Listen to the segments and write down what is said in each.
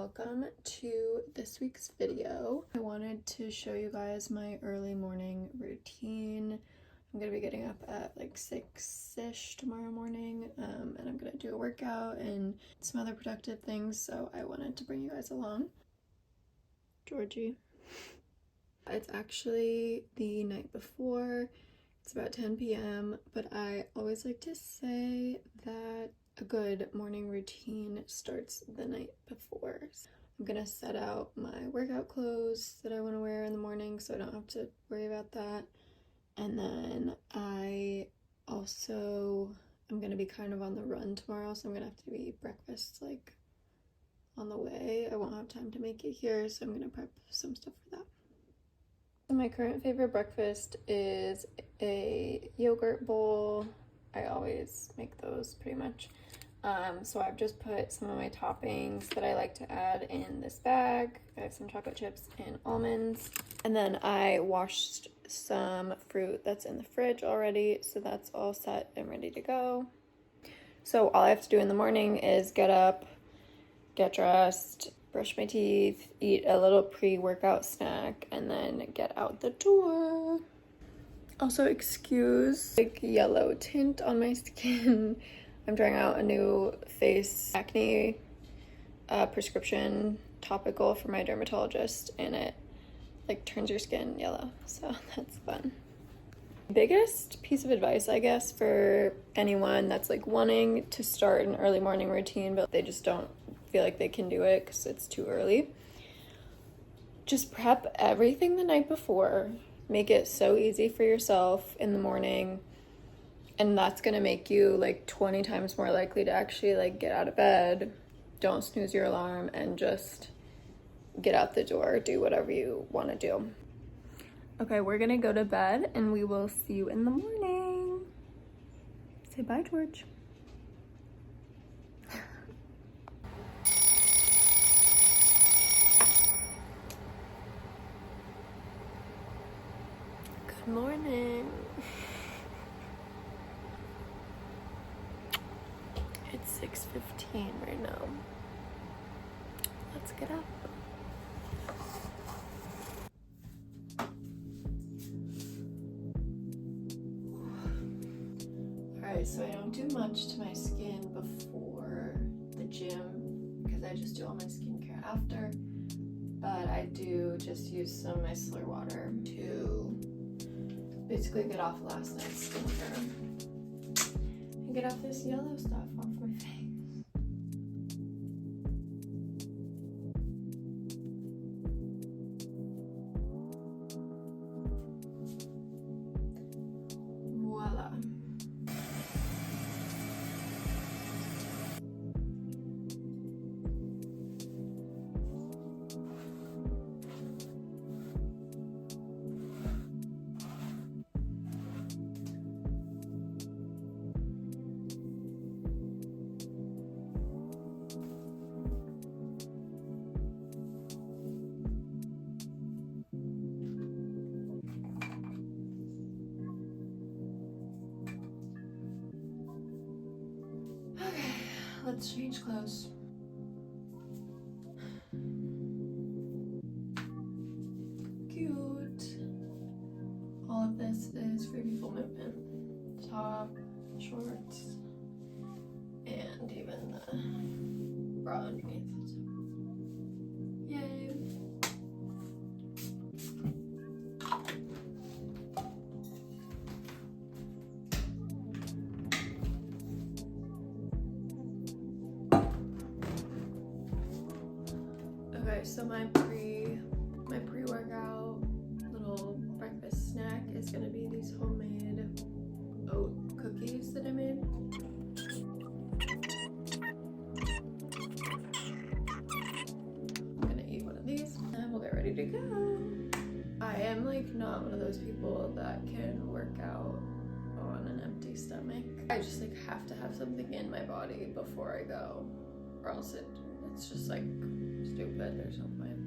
welcome to this week's video. I wanted to show you guys my early morning routine. I'm gonna be getting up at like 6-ish tomorrow morning, and I'm gonna do a workout and some other productive things, so I wanted to bring you guys along. Georgie. It's actually the night before. It's about 10 p.m., but I always like to say that a good morning routine starts the night before. I'm gonna set out my workout clothes that I want to wear in the morning so I don't have to worry about that. And then I'm gonna be kind of on the run tomorrow, so I'm gonna have to eat breakfast like on the way. I won't have time to make it here, so I'm gonna prep some stuff for that. So my current favorite breakfast is a yogurt bowl. I always make those pretty much. So I've just put some of my toppings that I like to add in this bag. I have some chocolate chips and almonds. And then I washed some fruit that's in the fridge already, so that's all set and ready to go. So all I have to do in the morning is get up, get dressed, brush my teeth, eat a little pre-workout snack, and then get out the door. Also, excuse like yellow tint on my skin. I'm trying out a new face acne prescription topical from my dermatologist, and it like turns your skin yellow, so that's fun. Biggest piece of advice, I guess, for anyone that's like wanting to start an early morning routine but they just don't feel like they can do it because it's too early. Just prep everything the night before. Make it so easy for yourself in the morning, and that's gonna make you like 20 times more likely to actually like get out of bed, don't snooze your alarm, and just get out the door, do whatever you want to do. Okay, we're gonna go to bed and we will see you in the morning. Say bye, George. Good morning. It's 6:15 right now. Let's get up. Alright, so I don't do much to my skin before the gym because I just do all my skincare after. But I do just use some micellar water to basically get off last night's skincare and get off this yellow stuff off my face. Voila. Let's change clothes. Cute. All of this is Free People Movement. Top, shorts, and even the bra underneath. Yay. Okay, so my pre-workout little breakfast snack is gonna be these homemade oat cookies that I made. I'm gonna eat one of these and we'll get ready to go. I am like not one of those people that can work out on an empty stomach. I just like have to have something in my body before I go, or else it's just like stupid. There's no point.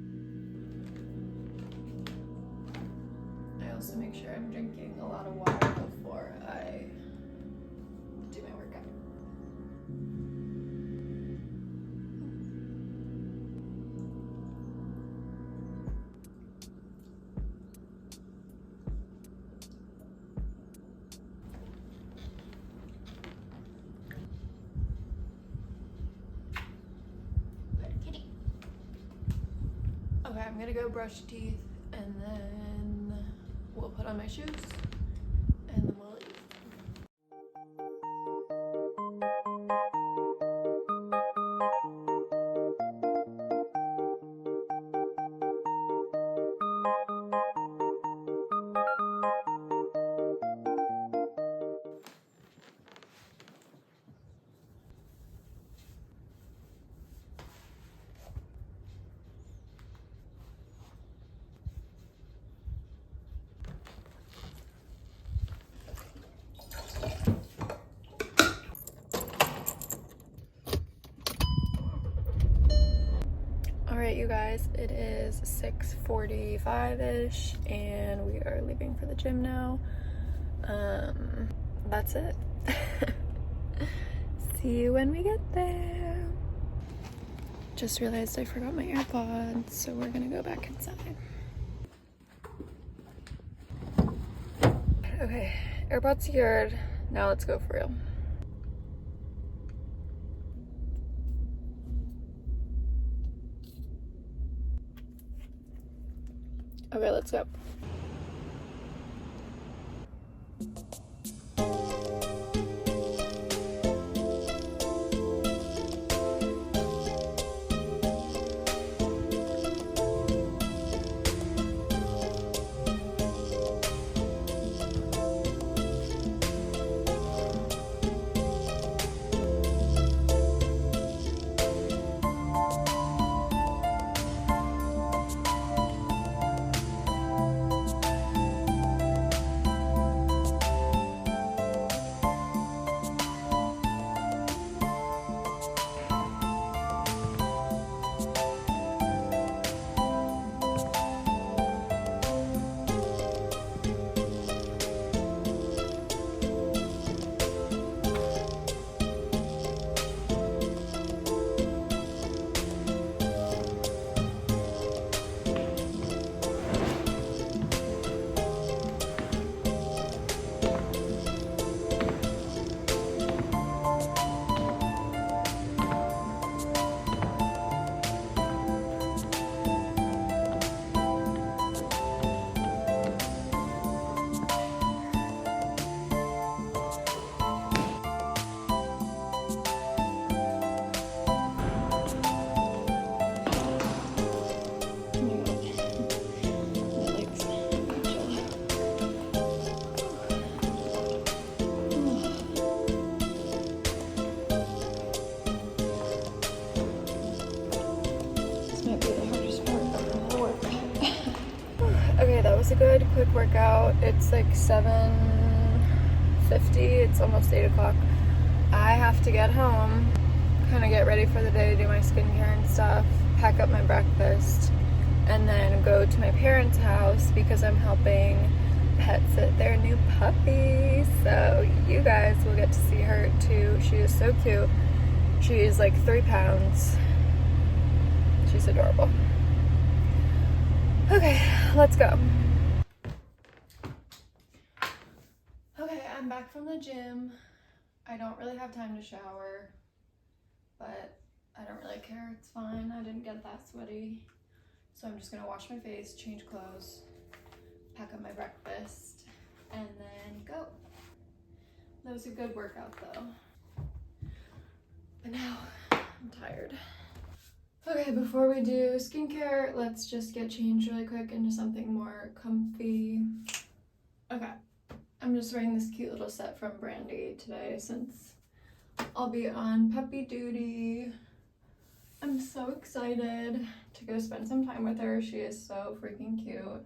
I also make sure I'm drinking a lot of water before I do my workout. 6 Okay, I'm gonna go brush teeth and then we'll put on my shoes and then we'll leave. Alright, you guys, it is 6:45-ish and we are leaving for the gym now. That's it. See you when we get there. Just realized I forgot my AirPods, so we're gonna go back inside. Okay, AirPods secured. Now let's go for real. Okay, let's go. Okay, that was a good quick workout. It's like 7:50. It's almost 8 o'clock. I have to get home, kind of get ready for the day, do my skincare and stuff, pack up my breakfast, and then go to my parents' house because I'm helping pet sit their new puppy. So you guys will get to see her too. She is so cute. She's like 3 pounds. She's adorable. Okay, let's go. Okay, I'm back from the gym. I don't really have time to shower, but I don't really care. It's fine. I didn't get that sweaty. So I'm just gonna wash my face, change clothes, pack up my breakfast, and then go. That was a good workout though. But now I'm tired. Okay, before we do skincare, let's just get changed really quick into something more comfy. Okay, I'm just wearing this cute little set from Brandy today since I'll be on puppy duty. I'm so excited to go spend some time with her. She is so freaking cute.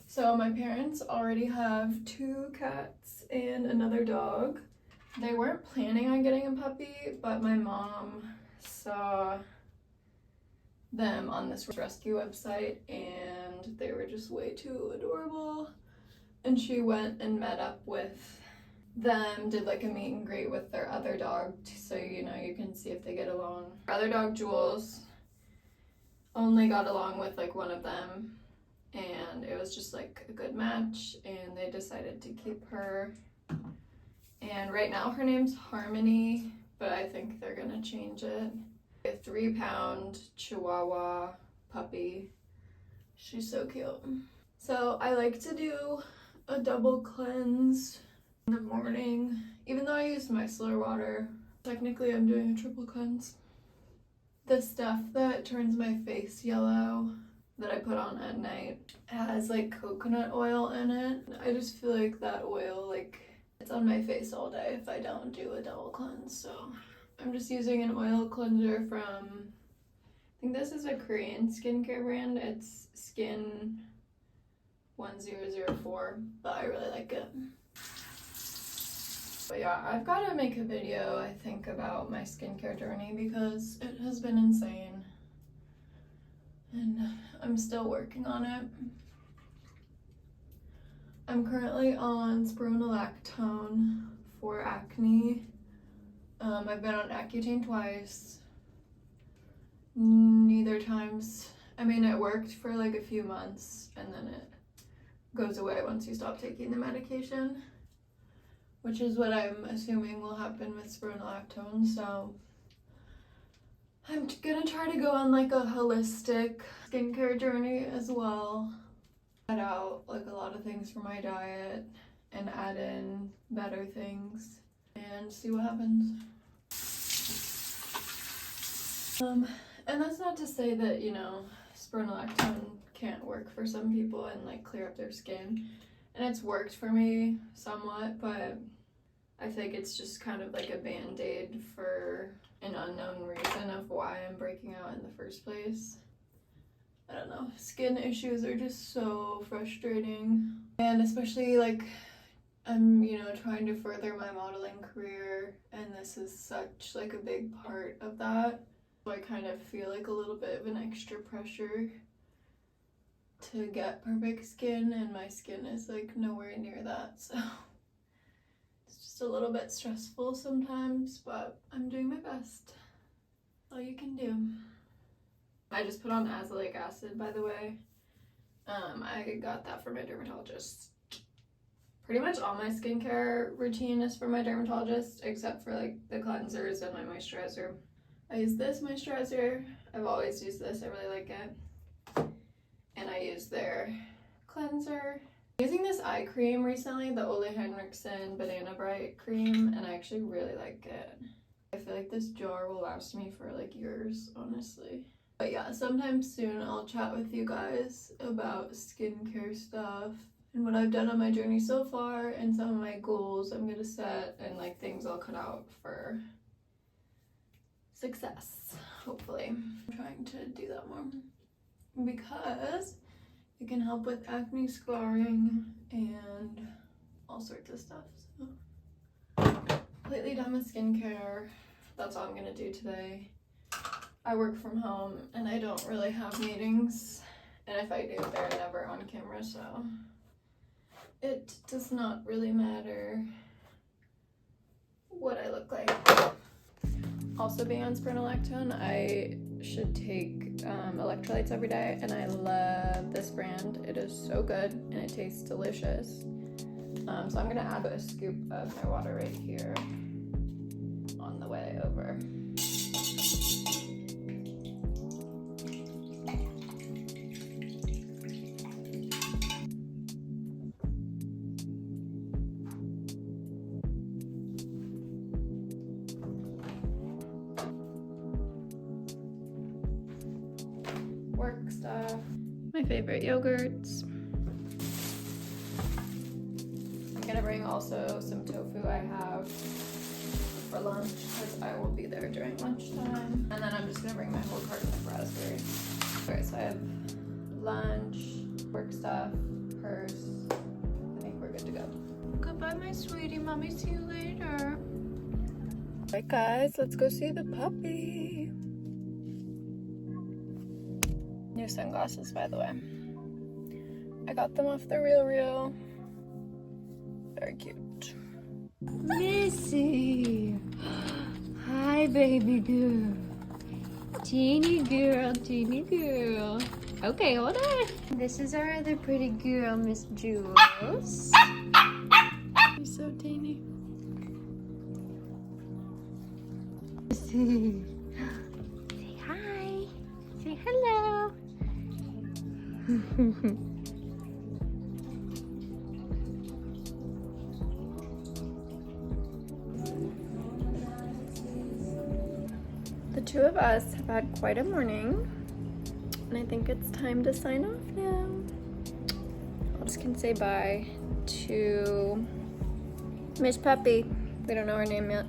So my parents already have 2 cats and another dog. They weren't planning on getting a puppy, but my mom saw them on this rescue website and they were just way too adorable. And she went and met up with them, did like a meet and greet with their other dog, so you know, you can see if they get along. Our other dog, Jules, only got along with like one of them, and it was just like a good match, and they decided to keep her. And right now her name's Harmony, but I think they're gonna change it. A 3-pound Chihuahua puppy. She's so cute. So I like to do a double cleanse in the morning. Even though I use micellar water, technically I'm doing a triple cleanse. The stuff that turns my face yellow that I put on at night has like coconut oil in it. I just feel like that oil, like, it's on my face all day if I don't do a double cleanse. So I'm just using an oil cleanser from, I think this is a Korean skincare brand. It's Skin 1004, but I really like it. But yeah, I've got to make a video, I think, about my skincare journey because it has been insane. And I'm still working on it. I'm currently on spironolactone for acne. I've been on Accutane twice. Neither times, I mean, it worked for like a few months and then it goes away once you stop taking the medication, which is what I'm assuming will happen with spironolactone. So I'm gonna try to go on like a holistic skincare journey as well. Cut out like a lot of things from my diet and add in better things and see what happens. And that's not to say that, you know, spironolactone can't work for some people and like clear up their skin. And it's worked for me somewhat, but I think it's just kind of like a band-aid for an unknown reason of why I'm breaking out in the first place. I don't know, skin issues are just so frustrating. And especially like I'm, you know, trying to further my modeling career and this is such like a big part of that. So I kind of feel like a little bit of an extra pressure to get perfect skin and my skin is like nowhere near that, so it's just a little bit stressful sometimes, but I'm doing my best. All you can do. I just put on azelaic acid, by the way. I got that from my dermatologist. Pretty much all my skincare routine is from my dermatologist except for like the cleansers and my moisturizer. I use this moisturizer. I've always used this. I really like it. And I use their cleanser. I'm using this eye cream recently, the Ole Henriksen Banana Bright cream, and I actually really like it. I feel like this jar will last me for like years, honestly. But yeah, sometime soon I'll chat with you guys about skincare stuff and what I've done on my journey so far and some of my goals I'm gonna set and like things I'll cut out for success, hopefully. I'm trying to do that more because it can help with acne scarring and all sorts of stuff. So completely done with skincare. That's all I'm gonna do today. I work from home and I don't really have meetings, and if I do, they're never on camera, so it does not really matter what I look like. Also, being on spironolactone, I should take electrolytes every day, and I love this brand. It is so good and it tastes delicious. So I'm gonna add a scoop of my water right here on the way over. Work stuff. My favorite yogurts. I'm gonna bring also some tofu I have for lunch because I will be there during lunchtime. And then I'm just gonna bring my whole carton of raspberries. Alright, so I have lunch, work stuff, purse. I think we're good to go. Goodbye, my sweetie. Mommy, see you later. Alright guys, let's go see the puppy. New sunglasses, by the way. I got them off the RealReal. Very cute. Missy! Hi, baby girl. Teeny girl, teeny girl. Okay, hold on. This is our other pretty girl, Miss Jules. She's so teeny. Say hi. Say hello. The two of us have had quite a morning, and I think it's time to sign off now. I just can say bye to Miss Puppy. We don't know her name yet.